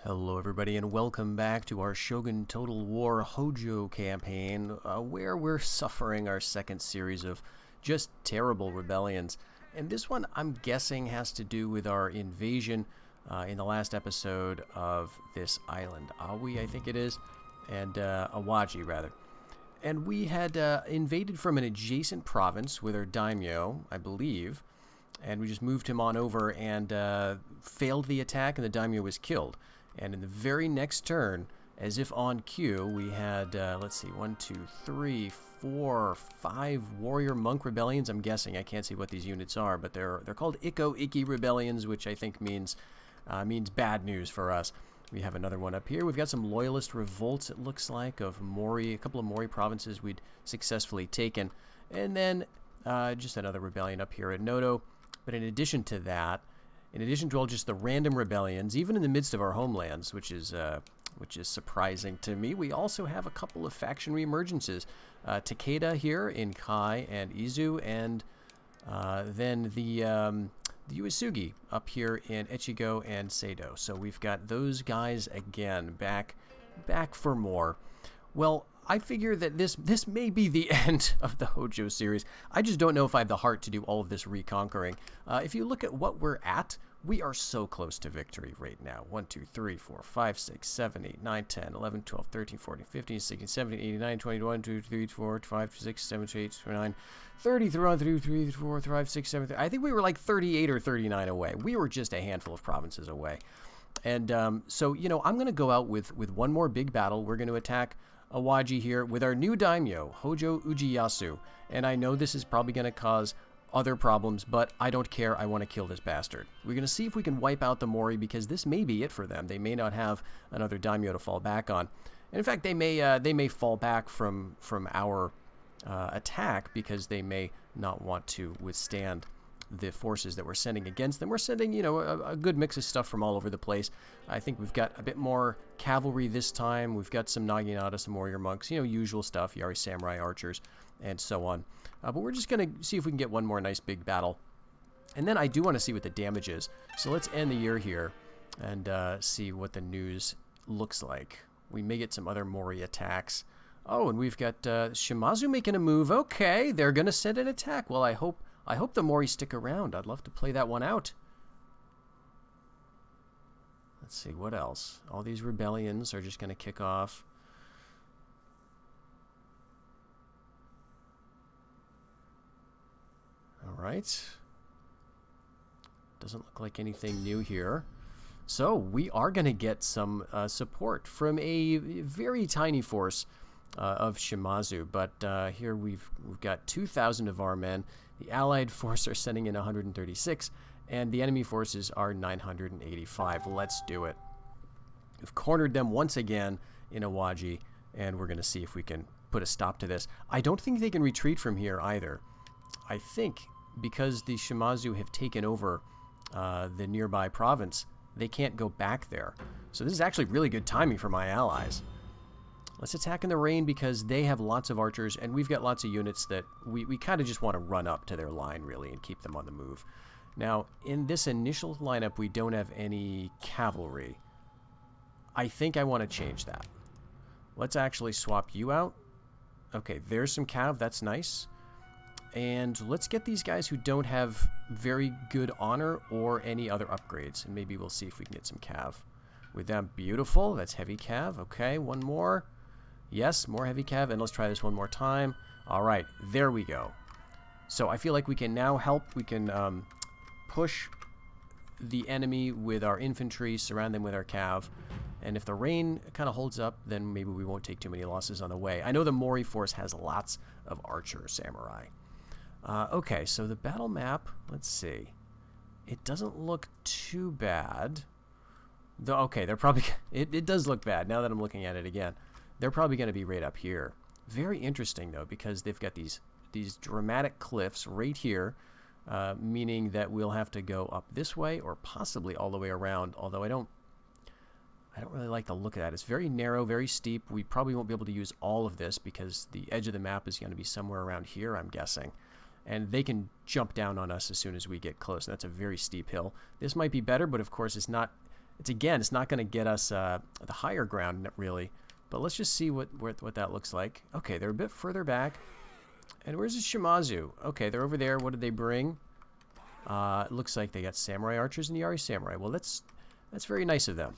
Hello everybody and welcome back to our Shogun Total War Hojo campaign, where we're suffering our second series of just terrible rebellions. And this one, I'm guessing, has to do with our invasion in the last episode of this island. Aoi, I think it is, and Awaji, rather. And we had invaded from an adjacent province with our daimyo, I believe, and we just moved him on over and failed the attack, and the daimyo was killed. And in the very next turn, as if on cue, we had, let's see, 1, 2, 3, 4, 5 warrior monk rebellions. I'm guessing. I can't see what these units are, but they're called Ikko-Ikki rebellions, which I think means bad news for us. We have another one up here. We've got some loyalist revolts, it looks like, of Mori, a couple of Mori provinces we'd successfully taken. And then just another rebellion up here at Noto. But in addition to that, in addition to all just the random rebellions, even in the midst of our homelands, which is surprising to me, we also have a couple of faction reemergences. Takeda here in Kai and Izu, and then the Uesugi up here in Echigo and Seido. So we've got those guys again back for more. Well, I figure that this may be the end of the Hojo series. I just don't know if I have the heart to do all of this reconquering. If you look at what we're at, we are so close to victory right now. 1, 2, 3, 4, 5, 6, 7, 8, 9, 10, 11, 12, 13, 14, 15, 16, 17, 18, 19, 20, 1, 2, 3, 4, 5, 6, 7, 8, 9, 30, 3, 4, 5, 6, 7, 8. I think we were like 38 or 39 away. We were just a handful of provinces away. And so, you know, I'm going to go out with one more big battle. We're going to attack Awaji here with our new daimyo, Hojo Ujiyasu. And I know this is probably going to cause other problems, but I don't care. I want to kill this bastard. We're going to see if we can wipe out the Mori, because this may be it for them. They may not have another daimyo to fall back on. And in fact, they may fall back from our attack, because they may not want to withstand the forces that we're sending against them. We're sending, you know, a good mix of stuff from all over the place. I think we've got a bit more cavalry this time. We've got some Naginata, some warrior monks, you know, usual stuff, Yari samurai archers, and so on. But we're just going to see if we can get one more nice big battle. And then I do want to see what the damage is. So let's end the year here and see what the news looks like. We may get some other Mori attacks. Oh, and we've got Shimazu making a move. Okay, they're going to send an attack. Well, I hope the Mori stick around. I'd love to play that one out. Let's see, what else? All these rebellions are just going to kick off. All right. Doesn't look like anything new here. So we are going to get some support from a very tiny force of Shimazu. But here we've got 2,000 of our men. The Allied force are sending in 136, and the enemy forces are 985. Let's do it. We've cornered them once again in Awaji, and we're going to see if we can put a stop to this. I don't think they can retreat from here either. I think because the Shimazu have taken over the nearby province, they can't go back there. So this is actually really good timing for my allies. Let's attack in the rain, because they have lots of archers, and we've got lots of units that we kind of just want to run up to their line, really, and keep them on the move. Now, in this initial lineup, we don't have any cavalry. I think I want to change that. Let's actually swap you out. Okay, there's some cav. That's nice. And let's get these guys who don't have very good honor or any other upgrades, and maybe we'll see if we can get some cav with them. Beautiful. That's heavy cav. Okay, one more. Yes, more heavy cav, and let's try this one more time. All right, there we go. So I feel like we can now help. We can push the enemy with our infantry, surround them with our cav, and if the rain kind of holds up, then maybe we won't take too many losses on the way. I know the Mori force has lots of archer samurai. Okay, so the battle map, let's see. It doesn't look too bad. Though, okay, they're probably... It does look bad now that I'm looking at it again. They're probably going to be right up here. Very interesting, though, because they've got these dramatic cliffs right here, meaning that we'll have to go up this way or possibly all the way around, although I don't really like the look of that. It's very narrow, very steep. We probably won't be able to use all of this because the edge of the map is going to be somewhere around here, I'm guessing. And they can jump down on us as soon as we get close. And that's a very steep hill. This might be better, but of course it's not It's not going to get us the higher ground, really. But let's just see what that looks like. Okay, they're a bit further back. And where's the Shimazu? Okay, they're over there. What did they bring? It looks like they got Samurai Archers and Yari Samurai. Well, that's very nice of them.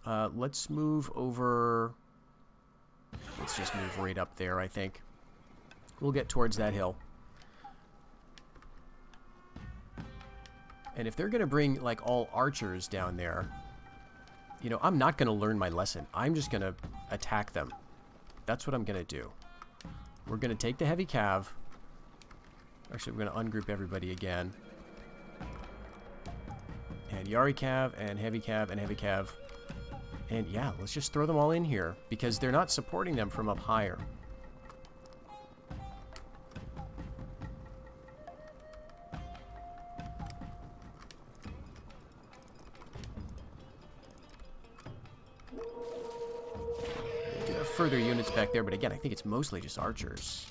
Let's move over. Let's just move right up there, I think. We'll get towards that hill. And if they're going to bring, like, all archers down there, you know, I'm not going to learn my lesson. I'm just going to attack them. That's what I'm going to do. We're going to take the heavy cav. Actually, we're going to ungroup everybody again. And Yari cav, and heavy cav, and heavy cav. And yeah, let's just throw them all in here, because they're not supporting them from up higher. Further units back there, but again, I think it's mostly just archers.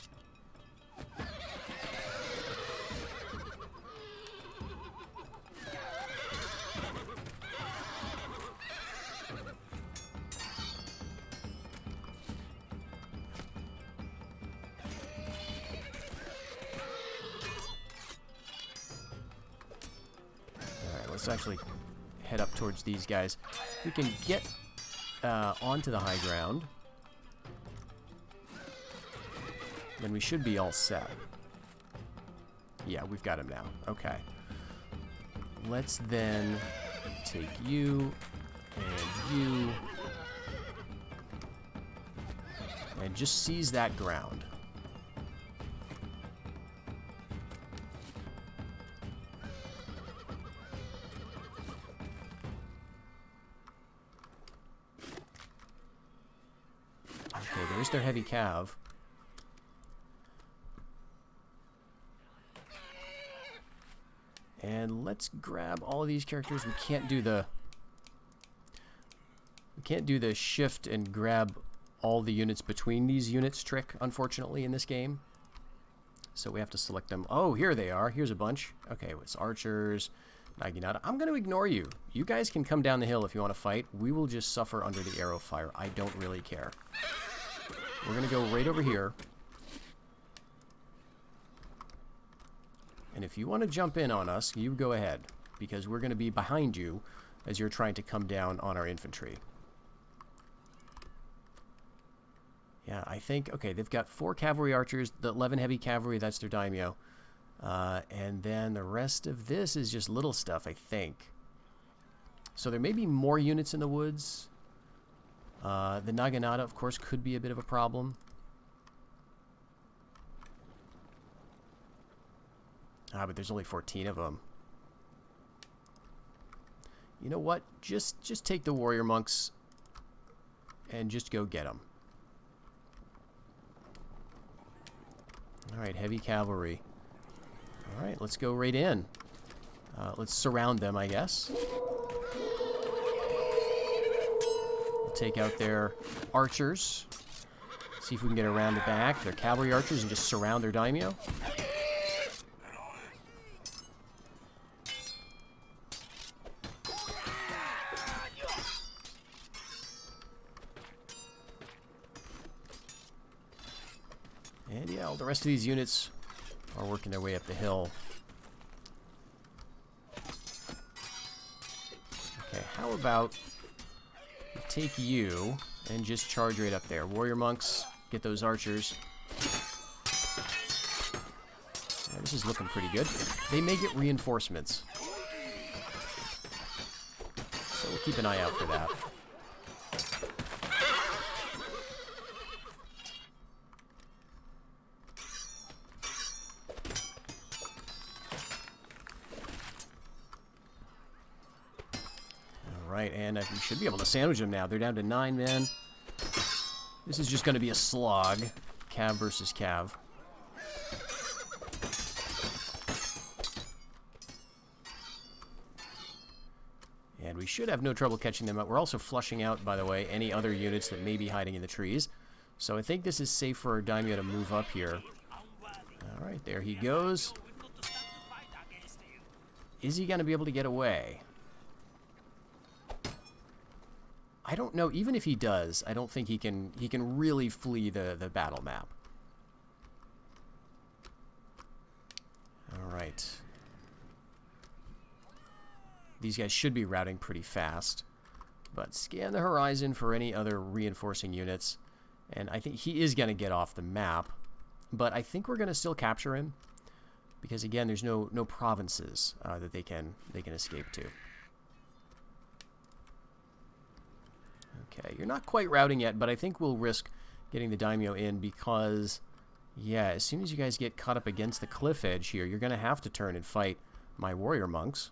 Alright, let's actually head up towards these guys. We can get onto the high ground. Then we should be all set. Yeah, we've got him now. Okay. Let's then take you and you and just seize that ground. Okay, there's their heavy cav. And let's grab all of these characters. We can't do the shift and grab all the units between these units trick, unfortunately, in this game. So we have to select them. Oh, here they are. Here's a bunch. Okay, it's archers, Naginata. I'm going to ignore you. You guys can come down the hill if you want to fight. We will just suffer under the arrow fire. I don't really care. We're going to go right over here. And if you want to jump in on us, you go ahead, because we're going to be behind you as you're trying to come down on our infantry. Yeah, I think, okay, they've got 4 cavalry archers, the 11 heavy cavalry, that's their daimyo. And then the rest of this is just little stuff, I think. So there may be more units in the woods. The Naginata, of course, could be a bit of a problem. But there's only 14 of them. You know what? Just take the warrior monks and just go get them. Alright, heavy cavalry. Alright, let's go right in. Let's surround them, I guess. We'll take out their archers. See if we can get around the back. Their cavalry archers and just surround their daimyo. And yeah, all the rest of these units are working their way up the hill. Okay, how about we take you and just charge right up there. Warrior monks, get those archers. Yeah, this is looking pretty good. They may get reinforcements, so we'll keep an eye out for that. Right, and we should be able to sandwich them now. They're down to 9 men. This is just going to be a slog. Cav versus Cav. And we should have no trouble catching them up. We're also flushing out, by the way, any other units that may be hiding in the trees. So I think this is safe for our daimyo to move up here. Alright, there he goes. Is he going to be able to get away? I don't know. Even if he does, I don't think he can really flee the battle map. All right. These guys should be routing pretty fast. But scan the horizon for any other reinforcing units. And I think he is going to get off the map. But I think we're going to still capture him. Because again, there's no provinces that they can escape to. Okay, you're not quite routing yet, but I think we'll risk getting the daimyo in because, yeah, as soon as you guys get caught up against the cliff edge here, you're going to have to turn and fight my warrior monks.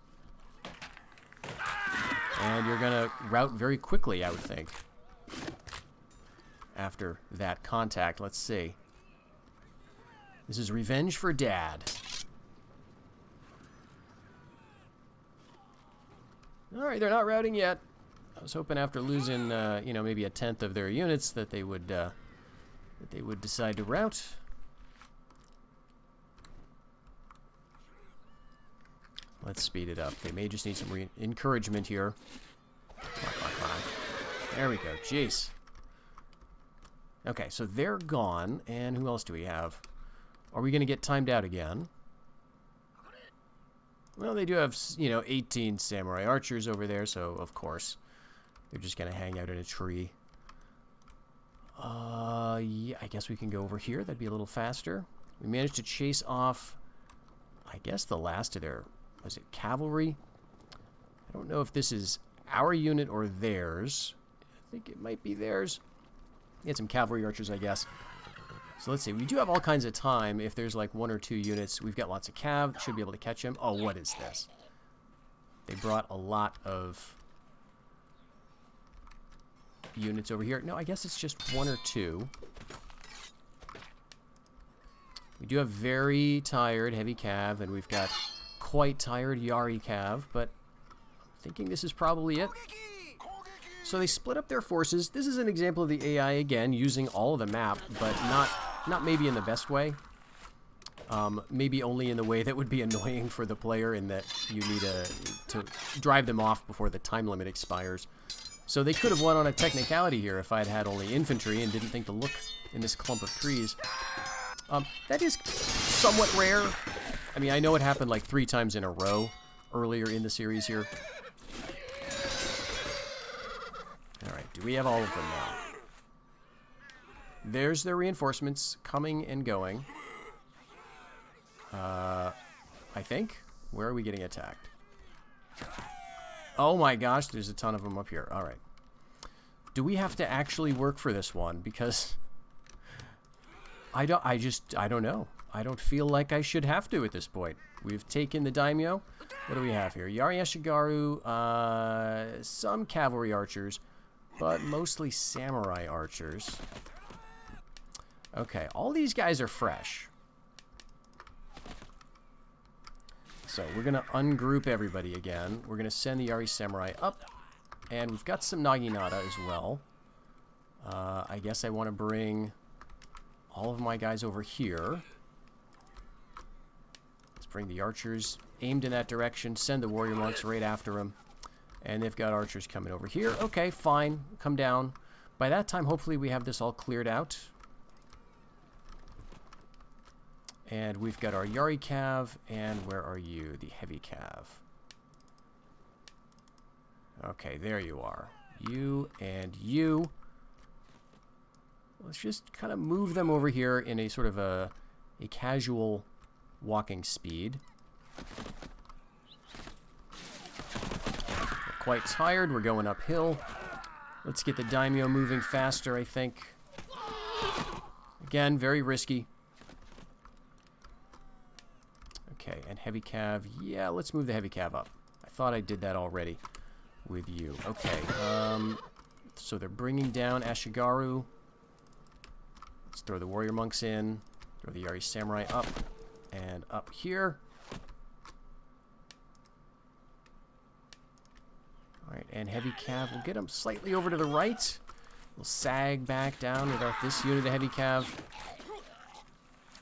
And you're going to rout very quickly, I would think. After that contact, let's see. This is revenge for Dad. Alright, they're not routing yet. I was hoping after losing, you know, maybe a tenth of their units that they would decide to rout. Let's speed it up. They may just need some encouragement here. Come on. There we go. Jeez. Okay, so they're gone. And who else do we have? Are we going to get timed out again? Well, they do have, you know, 18 samurai archers over there, so of course they're just going to hang out in a tree. Yeah, I guess we can go over here. That'd be a little faster. We managed to chase off, I guess, the last of their, was it cavalry? I don't know if this is our unit or theirs. I think it might be theirs. Get some cavalry archers, I guess. So let's see. We do have all kinds of time. If there's like 1 or 2 units, we've got lots of cav. Should be able to catch him. Oh, what is this? They brought a lot of units over here. No, I guess it's just 1 or 2. We do have very tired heavy cav, and we've got quite tired Yari cav, but I'm thinking this is probably it. So they split up their forces. This is an example of the AI, again, using all of the map, but not maybe in the best way. Maybe only in the way that would be annoying for the player in that you need to drive them off before the time limit expires. So they could have won on a technicality here if I had had only infantry and didn't think to look in this clump of trees. That is somewhat rare. I mean, I know it happened like 3 times in a row earlier in the series here. Alright, do we have all of them now? There's their reinforcements coming and going. I think. Where are we getting attacked? Oh my gosh, there's a ton of them up here. Alright. Do we have to actually work for this one? Because I don't know. I don't feel like I should have to at this point. We've taken the daimyo. What do we have here? Yari Eshigaru, some cavalry archers, but mostly samurai archers. Okay, all these guys are fresh. So we're going to ungroup everybody again. We're going to send the Yari Samurai up. And we've got some Naginata as well. I guess I want to bring all of my guys over here. Let's bring the archers aimed in that direction. Send the warrior monks right after them. And they've got archers coming over here. Okay, fine. Come down. By that time, hopefully we have this all cleared out. And we've got our Yari Cav, and where are you? The Heavy Cav. Okay, there you are. You and you. Let's just kind of move them over here in a sort of a casual walking speed. We're quite tired. We're going uphill. Let's get the daimyo moving faster, I think. Again, very risky. Okay, and heavy cav. Yeah, let's move the heavy cav up. I thought I did that already with you. Okay, so they're bringing down Ashigaru. Let's throw the warrior monks in. Throw the Yari Samurai up and up here. Alright, and heavy cav. We'll get them slightly over to the right. We'll sag back down without this unit of heavy cav.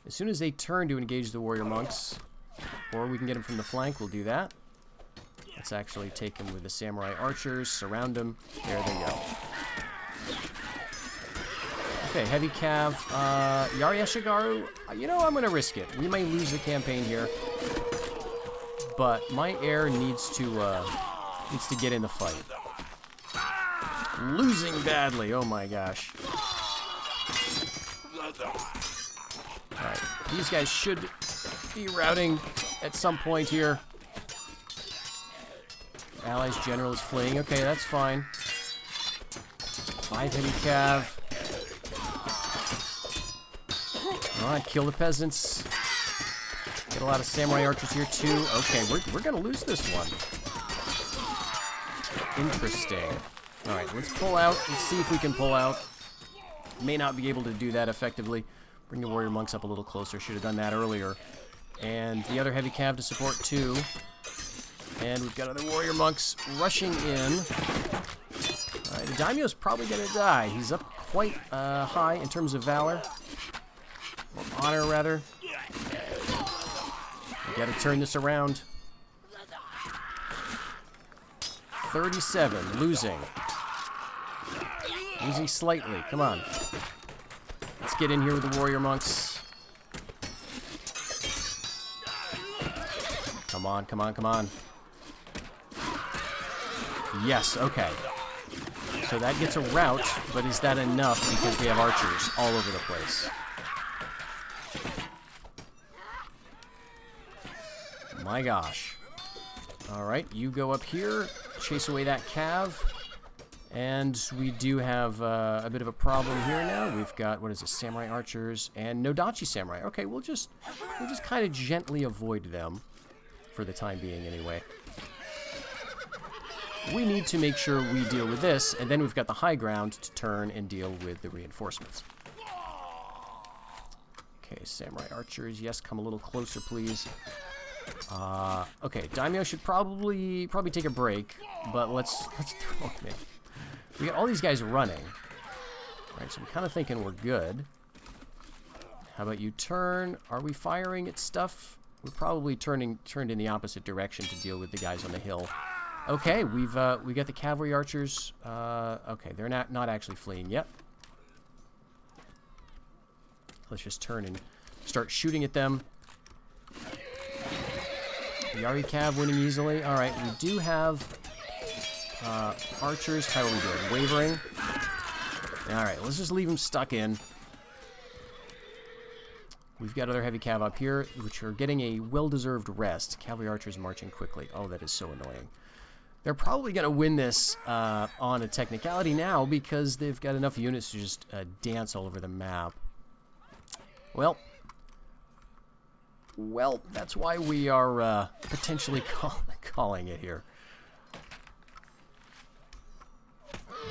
As soon as they turn to engage the warrior monks, or we can get them from the flank, we'll do that. Let's actually take him with the samurai archers, surround him. There they go. Okay, heavy cav. Yari Ashigaru, you know, I'm going to risk it. We may lose the campaign here. But my heir needs to get in the fight. Losing badly, oh my gosh. Alright, these guys should be routing at some point here. Allies general is fleeing. Okay, that's fine. 5 heavy cav. Alright, kill the peasants. Get a lot of samurai archers here too. Okay, we're gonna lose this one. Interesting. Alright, let's pull out. Let's see if we can pull out. May not be able to do that effectively. Bring the warrior monks up a little closer. Should have done that earlier. And the other heavy cav to support too. And we've got other warrior monks rushing in. Alright, the daimyo's probably gonna die. He's up quite high in terms of valor. Or honor, rather. We gotta turn this around. 37, losing. Losing slightly, come on. Let's get in here with the warrior monks. Come on, come on, come on. Yes, okay. So that gets a rout, but is that enough because we have archers all over the place? My gosh. Alright, you go up here, chase away that cav. And we do have a bit of a problem here now. We've got, what is it, samurai archers and Nodachi samurai. Okay, we'll just kind of gently avoid them for the time being anyway. We need to make sure we deal with this, and then we've got the high ground to turn and deal with the reinforcements. Okay, samurai archers, yes, come a little closer, please. Okay, daimyo should probably take a break, but let's throw him in. We got all these guys running. Alright, so I'm kind of thinking we're good. How about you turn? Are we firing at stuff? We're probably turned in the opposite direction to deal with the guys on the hill. Okay, we got the cavalry archers. Okay, they're not actually fleeing yet. Let's just turn and start shooting at them. Yari cav winning easily. Alright, we do have archers. How are we doing? Wavering. Alright, let's just leave them stuck in. We've got other heavy cav up here, which are getting a well-deserved rest. Cavalry archers marching quickly. Oh, that is so annoying. They're probably going to win this on a technicality now because they've got enough units to just dance all over the map. Well, that's why we are potentially calling it here.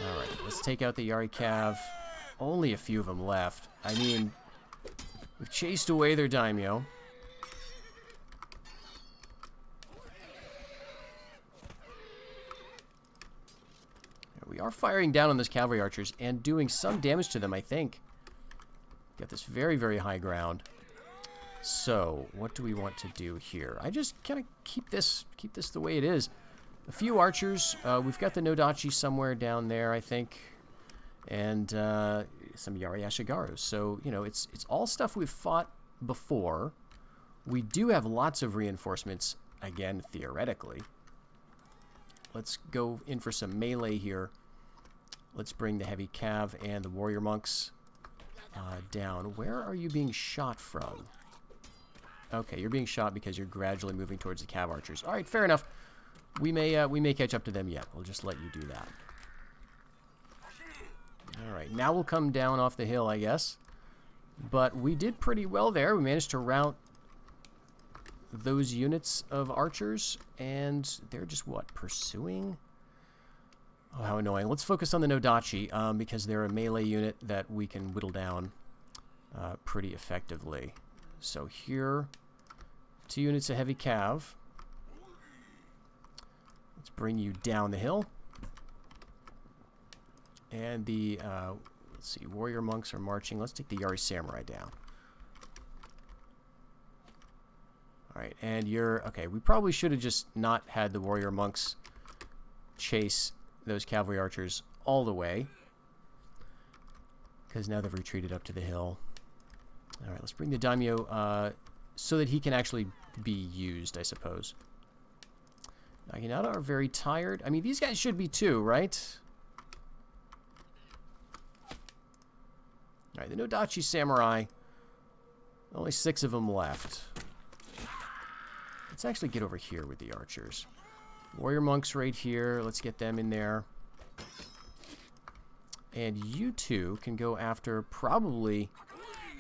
Alright, let's take out the Yari cav. Only a few of them left. I mean, we've chased away their daimyo. We are firing down on those cavalry archers and doing some damage to them, I think. Got this very, very high ground. So, what do we want to do here? I just kind of keep this the way it is. A few archers. We've got the Nodachi somewhere down there, I think. And some Yari Ashigaru. So, you know, it's all stuff we've fought before. We do have lots of reinforcements, again, theoretically. Let's go in for some melee here. Let's bring the heavy cav and the warrior monks down. Where are you being shot from? Okay, you're being shot because you're gradually moving towards the cav archers. All right, fair enough. We may catch up to them yet. We'll just let you do that. All right, now we'll come down off the hill, I guess. But we did pretty well there. We managed to rout those units of archers, and they're just, what, pursuing? Oh, how annoying. Let's focus on the Nodachi, because they're a melee unit that we can whittle down pretty effectively. So here, 2 units of heavy cav. Let's bring you down the hill. And the, let's see, warrior monks are marching. Let's take the Yari samurai down. Alright, and you're... Okay, we probably should have just not had the warrior monks chase those cavalry archers all the way. Because now they've retreated up to the hill. Alright, let's bring the daimyo so that he can actually be used, I suppose. Naginata are very tired. I mean, these guys should be too, right? Alright, the Nodachi Samurai. Only 6 of them left. Let's actually get over here with the archers. Warrior monks right here. Let's get them in there. And you two can go after probably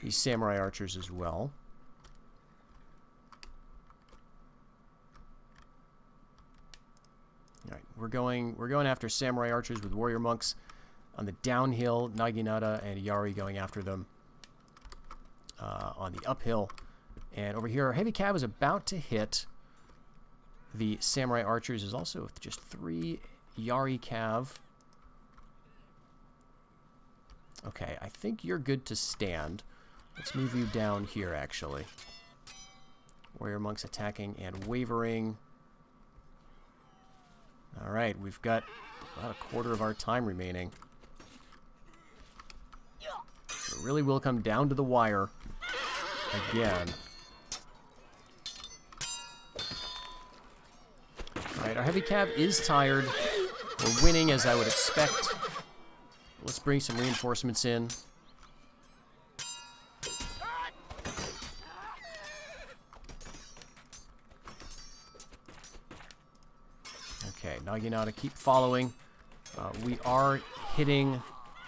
these samurai archers as well. Alright, we're going after samurai archers with warrior monks on the downhill. Naginata and Yari going after them on the uphill. And over here, our heavy cav is about to hit the samurai archers. There's also just 3 Yari cav. Okay, I think you're good to stand. Let's move you down here, actually. Warrior monks attacking and wavering. Alright, we've got about a quarter of our time remaining. So it really will come down to the wire again. Alright, our heavy cav is tired. We're winning, as I would expect. Let's bring some reinforcements in. Okay, Naginata, keep following. We are hitting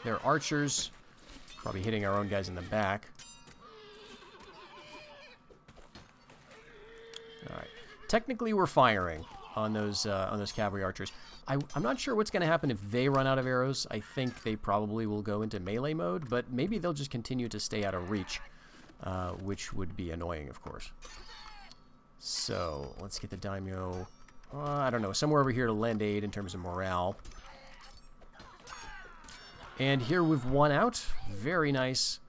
their archers. Probably hitting our own guys in the back. Alright. Technically, we're firing on those cavalry archers. I'm not sure what's going to happen if they run out of arrows. I think they probably will go into melee mode, but maybe they'll just continue to stay out of reach, which would be annoying, of course. So, let's get the daimyo, I don't know, somewhere over here to lend aid in terms of morale. And here we've won out. Very nice.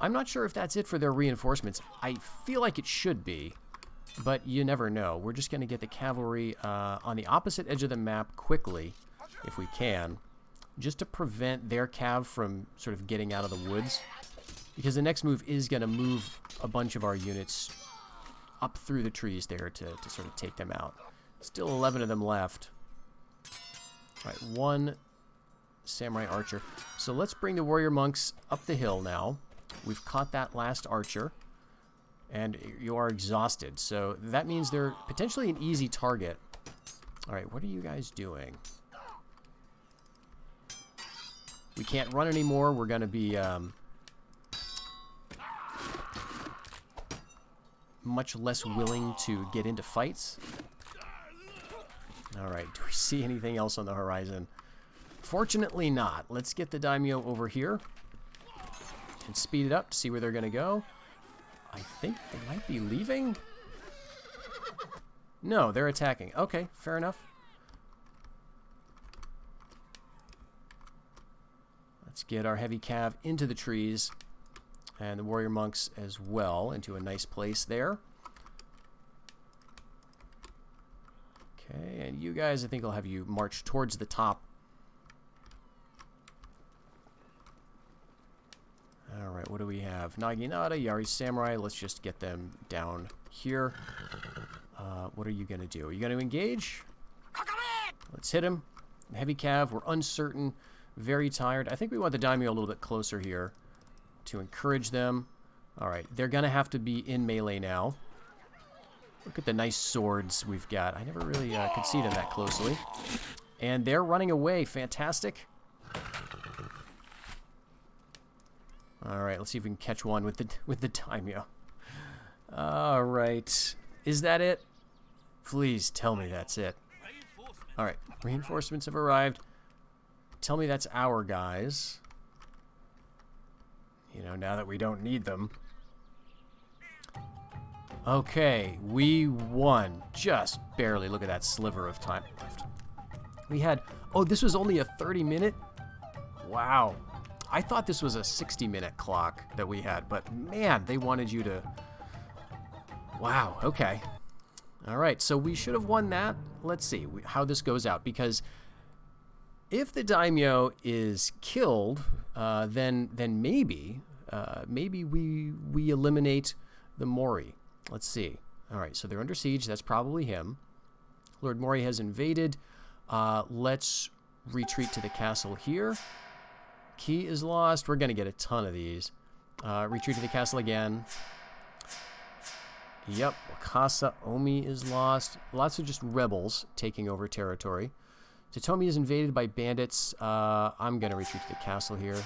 I'm not sure if that's it for their reinforcements. I feel like it should be. But you never know. We're just going to get the cavalry on the opposite edge of the map quickly, if we can, just to prevent their cav from sort of getting out of the woods. Because the next move is going to move a bunch of our units up through the trees there to sort of take them out. Still 11 of them left. All right, 1 samurai archer. So let's bring the warrior monks up the hill now. We've caught that last archer. And you are exhausted, so that means they're potentially an easy target. Alright, what are you guys doing? We can't run anymore. We're going to be much less willing to get into fights. Alright, do we see anything else on the horizon? Fortunately not. Let's get the daimyo over here and speed it up to see where they're going to go. I think they might be leaving. No, they're attacking. Okay, fair enough. Let's get our heavy cav into the trees. And the warrior monks as well into a nice place there. Okay, and you guys, I think I'll have you march towards the top. Alright, what do we have? Naginata, Yari Samurai. Let's just get them down here. What are you going to do? Are you going to engage? Let's hit him. Heavy cav, we're uncertain. Very tired. I think we want the daimyo a little bit closer here to encourage them. Alright, they're going to have to be in melee now. Look at the nice swords we've got. I never really could see them that closely. And they're running away. Fantastic. Alright, let's see if we can catch one with the daimyo. Alright. Is that it? Please tell me that's it. Alright, reinforcements have arrived. Tell me that's our guys. You know, now that we don't need them. Okay, we won. Just barely. Look at that sliver of time left. We had... Oh, this was only a 30-minute? Wow. I thought this was a 60-minute clock that we had, but man, they wanted you to... Wow, okay. All right, so we should have won that. Let's see how this goes out, because if the daimyo is killed, then maybe we eliminate the Mori. Let's see. All right, so they're under siege. That's probably him. Lord Mori has invaded. Let's retreat to the castle here. Key is lost. We're going to get a ton of these. Retreat to the castle again. Yep, Wakasa Omi is lost. Lots of just rebels taking over territory. Totomi is invaded by bandits. I'm going to retreat to the castle here.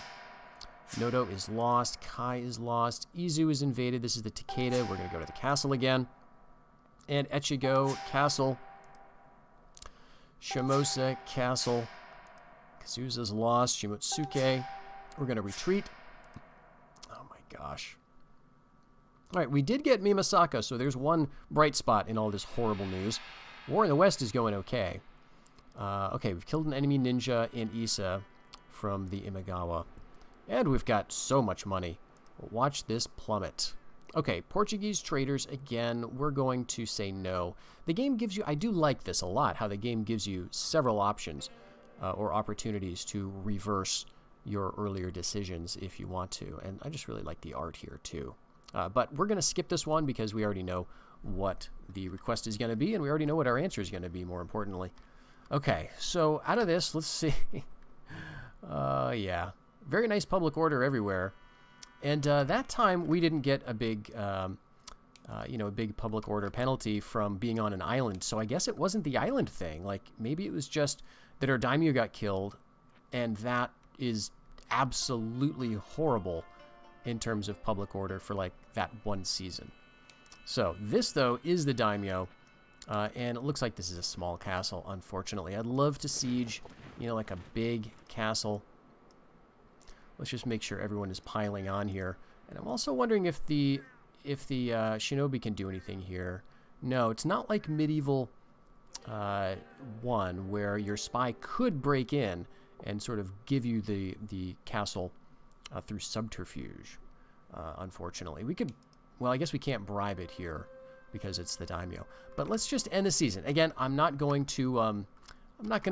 Noto is lost. Kai is lost. Izu is invaded. This is the Takeda. We're going to go to the castle again. And Echigo, castle. Shimosa, castle. Kazusa's lost. Shimotsuke. We're going to retreat. Oh my gosh. All right, we did get Mimasaka, so there's one bright spot in all this horrible news. War in the West is going okay. Okay, we've killed an enemy ninja in Issa from the Imagawa. And we've got so much money. Watch this plummet. Okay, Portuguese traders, again, we're going to say no. The game gives you, I do like this a lot, how the game gives you several options or opportunities to reverse your earlier decisions if you want to. And I just really like the art here, too. But we're going to skip this one because we already know what the request is going to be, and we already know what our answer is going to be, more importantly. Okay, so out of this, let's see. Yeah, very nice public order everywhere. And that time, we didn't get a big, a big public order penalty from being on an island. So I guess it wasn't the island thing. Like, maybe it was just that our daimyo got killed, and that is absolutely horrible in terms of public order for, like, that one season. So this, though, is the daimyo, and it looks like this is a small castle, unfortunately. I'd love to siege, like a big castle. Let's just make sure everyone is piling on here. And I'm also wondering if the shinobi can do anything here. No, it's not like Medieval 1, where your spy could break in and sort of give you the castle through subterfuge, unfortunately. We could, well, I guess we can't bribe it here because it's the daimyo. But let's just end the season. Again, I'm not going to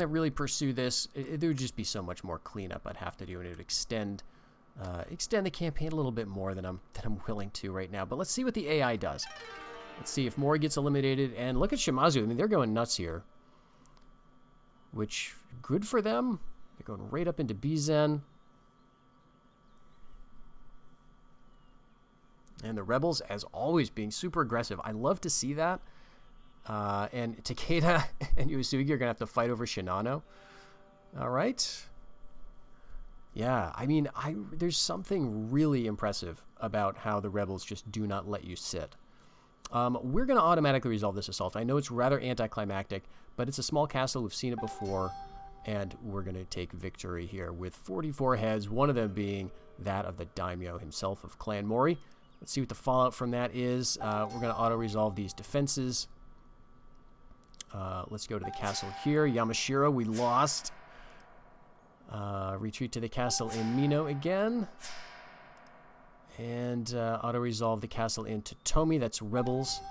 really pursue this. There would just be so much more cleanup I'd have to do, and it would extend the campaign a little bit more than I'm willing to right now. But let's see what the AI does. Let's see if Mori gets eliminated. And look at Shimazu. I mean, they're going nuts here, which good for them. They're going right up into Bizen. And the rebels, as always, being super aggressive. I love to see that. And Takeda and Uesugi are going to have to fight over Shinano. All right. Yeah, I mean, there's something really impressive about how the rebels just do not let you sit. We're going to automatically resolve this assault. I know it's rather anticlimactic, but it's a small castle. We've seen it before. And we're going to take victory here with 44 heads, one of them being that of the daimyo himself of Clan Mori. Let's see what the fallout from that is. We're going to auto-resolve these defenses. Let's go to the castle here. Yamashiro, we lost. Retreat to the castle in Mino again. And auto-resolve the castle in Totomi. That's rebels.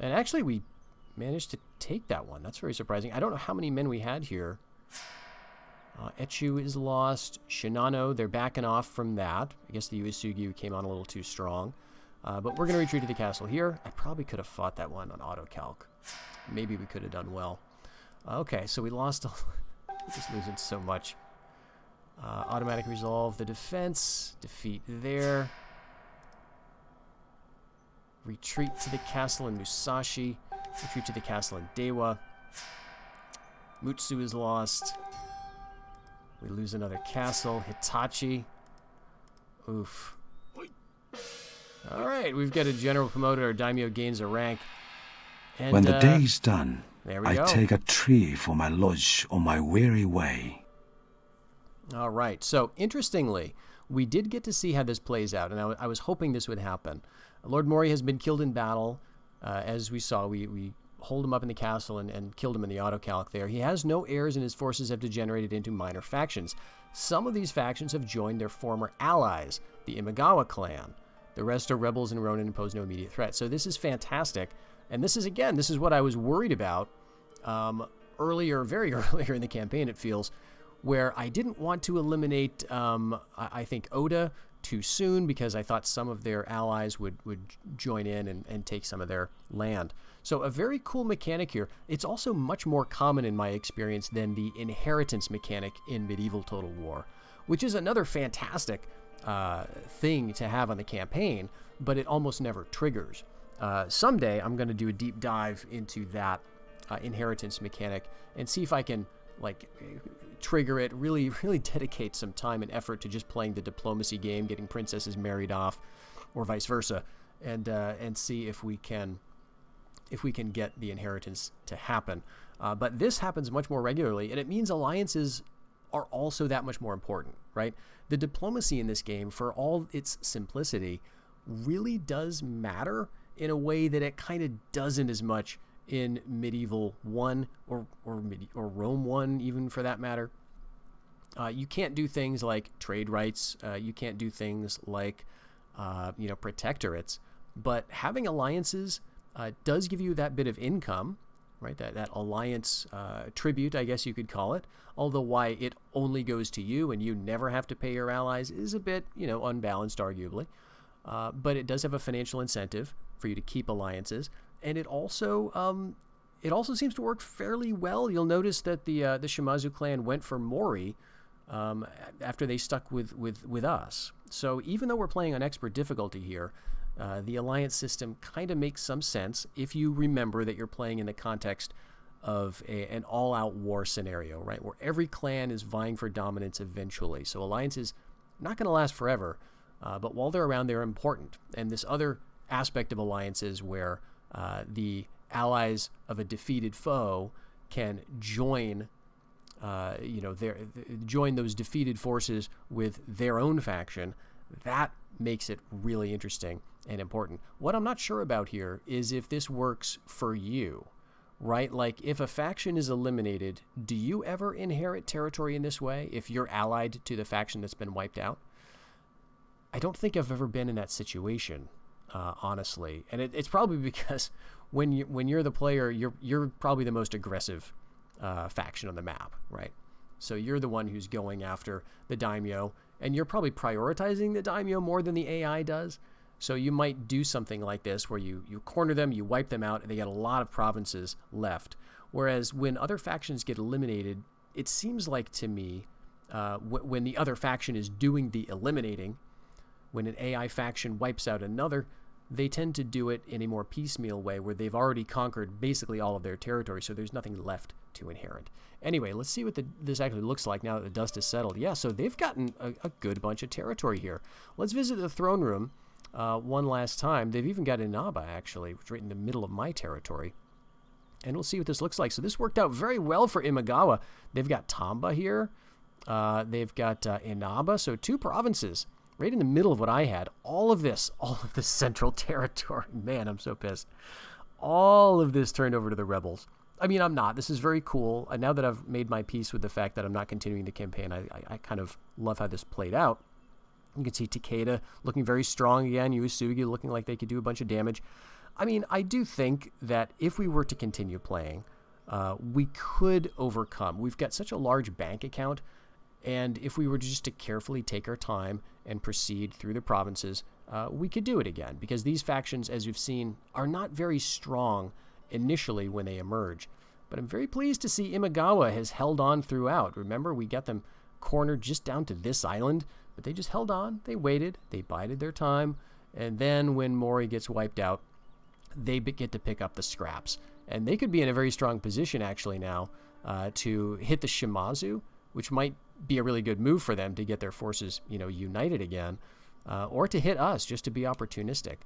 And actually, we managed to take that one. That's very surprising. I don't know how many men we had here. Echu is lost. Shinano, they're backing off from that. I guess the Uesugi came on a little too strong. But we're going to retreat to the castle here. I probably could have fought that one on auto-calc. Maybe we could have done well. Okay, so we lost. We're just losing so much. Automatic resolve the defense. Defeat there. Retreat to the castle in Musashi. Retreat to the castle in Dewa. Mutsu is lost. We lose another castle. Hitachi. Oof. Alright, we've got a general promoted. Our daimyo gains a rank. And, when the day is done, I go. take a tree for my lodge on my weary way. Alright, so interestingly, we did get to see how this plays out, and I was hoping this would happen. Lord Mori has been killed in battle. As we saw, we hold him up in the castle and killed him in the autocalc there. He has no heirs, and his forces have degenerated into minor factions. Some of these factions have joined their former allies, the Imagawa clan. The rest are rebels and Ronin and pose no immediate threat. So this is fantastic. And this is what I was worried about earlier, very earlier in the campaign, it feels, where I didn't want to eliminate, I think, Oda too soon, because I thought some of their allies would join in and take some of their land. So a very cool mechanic here. It's also much more common in my experience than the inheritance mechanic in Medieval Total War, which is another fantastic thing to have on the campaign, but it almost never triggers. Someday I'm going to do a deep dive into that inheritance mechanic and see if I can trigger it, really dedicate some time and effort to just playing the diplomacy game, getting princesses married off, or vice versa, and see if we can get the inheritance to happen. But this happens much more regularly, and it means alliances are also that much more important, right? The diplomacy in this game, for all its simplicity, really does matter in a way that it kind of doesn't as much in Medieval 1 or Rome 1, even, for that matter. You can't do things like trade rights. You can't do things like protectorates. But having alliances does give you that bit of income, right? That alliance tribute, I guess you could call it. Although why it only goes to you and you never have to pay your allies is a bit, unbalanced, arguably. But it does have a financial incentive for you to keep alliances. And it also seems to work fairly well. You'll notice that the Shimazu clan went for Mori after they stuck with us. So even though we're playing on expert difficulty here, the alliance system kind of makes some sense if you remember that you're playing in the context of an all-out war scenario, right, where every clan is vying for dominance eventually. So alliances not going to last forever, but while they're around, they're important. And this other aspect of alliances where the allies of a defeated foe can join join those defeated forces with their own faction, that makes it really interesting and important. What I'm not sure about here is if this works for you, right? Like, if a faction is eliminated, do you ever inherit territory in this way if you're allied to the faction that's been wiped out? I don't think I've ever been in that situation, honestly. And it's probably because when you're the player, you're probably the most aggressive faction on the map, right? So you're the one who's going after the daimyo, and you're probably prioritizing the daimyo more than the AI does. So you might do something like this where you corner them, you wipe them out, and they get a lot of provinces left. Whereas when other factions get eliminated, it seems like to me, when the other faction is doing the eliminating, when an AI faction wipes out another, they tend to do it in a more piecemeal way where they've already conquered basically all of their territory, so there's nothing left to inherit. Anyway, let's see what this actually looks like now that the dust is settled. Yeah, so they've gotten a good bunch of territory here. Let's visit the throne room one last time. They've even got Inaba, actually, which is right in the middle of my territory. And we'll see what this looks like. So this worked out very well for Imagawa. They've got Tamba here. They've got Inaba, so 2 provinces right in the middle of what I had. All of this central territory. Man, I'm so pissed. All of this turned over to the rebels. I mean, I'm not. This is very cool. And now that I've made my peace with the fact that I'm not continuing the campaign, I kind of love how this played out. You can see Takeda looking very strong again. Uesugi looking like they could do a bunch of damage. I mean, I do think that if we were to continue playing, we could overcome. We've got such a large bank account, and if we were just to carefully take our time and proceed through the provinces, we could do it again, because these factions, as you've seen, are not very strong initially when they emerge. But I'm very pleased to see Imagawa has held on throughout. Remember, we got them cornered just down to this island, but they just held on. They waited. They bided their time. And then when Mori gets wiped out, they get to pick up the scraps. And they could be in a very strong position, actually, now to hit the Shimazu, which might be a really good move for them to get their forces, united again, or to hit us just to be opportunistic.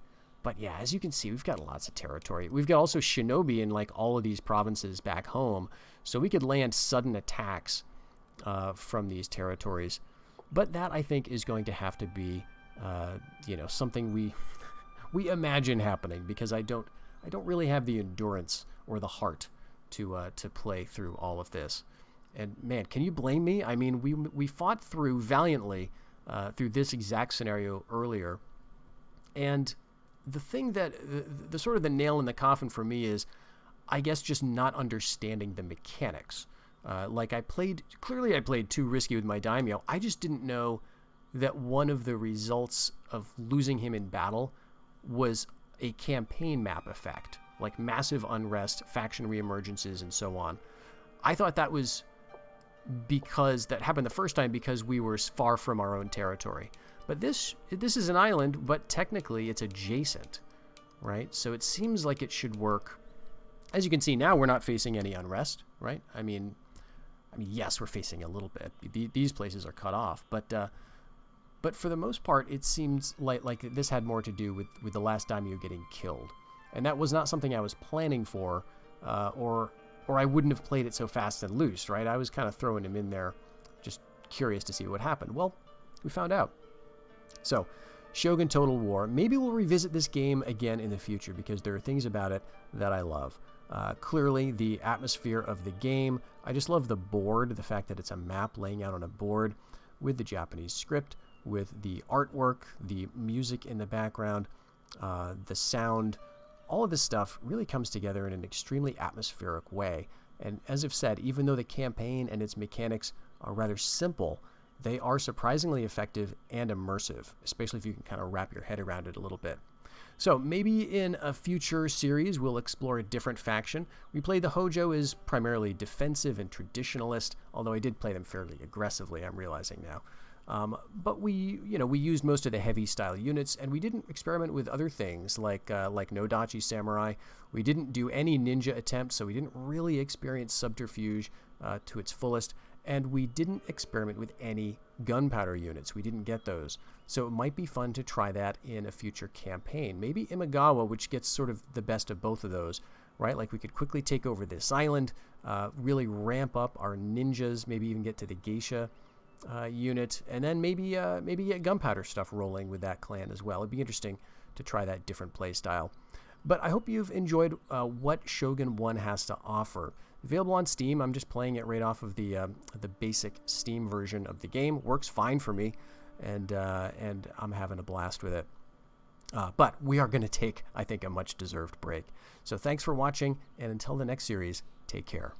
But yeah, as you can see, we've got lots of territory. We've got also shinobi in like all of these provinces back home, so we could land sudden attacks from these territories. But that, I think, is going to have to be, something we imagine happening, because I don't really have the endurance or the heart to play through all of this. And man, can you blame me? I mean, we fought through valiantly through this exact scenario earlier, and the thing that the sort of the nail in the coffin for me is, I guess, just not understanding the mechanics. Like I played too risky with my daimyo. I just didn't know that one of the results of losing him in battle was a campaign map effect, like massive unrest, faction reemergences, and so on. I thought that was because that happened the first time because we were far from our own territory. But this is an island, but technically it's adjacent, right? So it seems like it should work. As you can see now, we're not facing any unrest, right? I mean, yes, we're facing a little bit. These places are cut off, but for the most part, it seems like this had more to do with the last daimyo getting killed, and that was not something I was planning for, or I wouldn't have played it so fast and loose, right? I was kind of throwing him in there, just curious to see what happened. Well, we found out. So, Shogun Total War. Maybe we'll revisit this game again in the future because there are things about it that I love. Clearly, the atmosphere of the game. I just love the board, the fact that it's a map laying out on a board with the Japanese script, with the artwork, the music in the background, the sound. All of this stuff really comes together in an extremely atmospheric way. And as I've said, even though the campaign and its mechanics are rather simple, they are surprisingly effective and immersive, especially if you can kind of wrap your head around it a little bit. So maybe in a future series, we'll explore a different faction. We played the Hojo as primarily defensive and traditionalist, although I did play them fairly aggressively, I'm realizing now. But we used most of the heavy style units, and we didn't experiment with other things like Nodachi Samurai. We didn't do any ninja attempts, so we didn't really experience subterfuge to its fullest, and we didn't experiment with any gunpowder units. We didn't get those. So it might be fun to try that in a future campaign. Maybe Imagawa, which gets sort of the best of both of those, right? Like we could quickly take over this island, really ramp up our ninjas, maybe even get to the geisha unit, and then maybe get gunpowder stuff rolling with that clan as well. It'd be interesting to try that different play style. But I hope you've enjoyed what Shogun 1 has to offer. Available on Steam. I'm just playing it right off of the basic Steam version of the game. Works fine for me, and I'm having a blast with it. But we are going to take, I think, a much-deserved break. So thanks for watching, and until the next series, take care.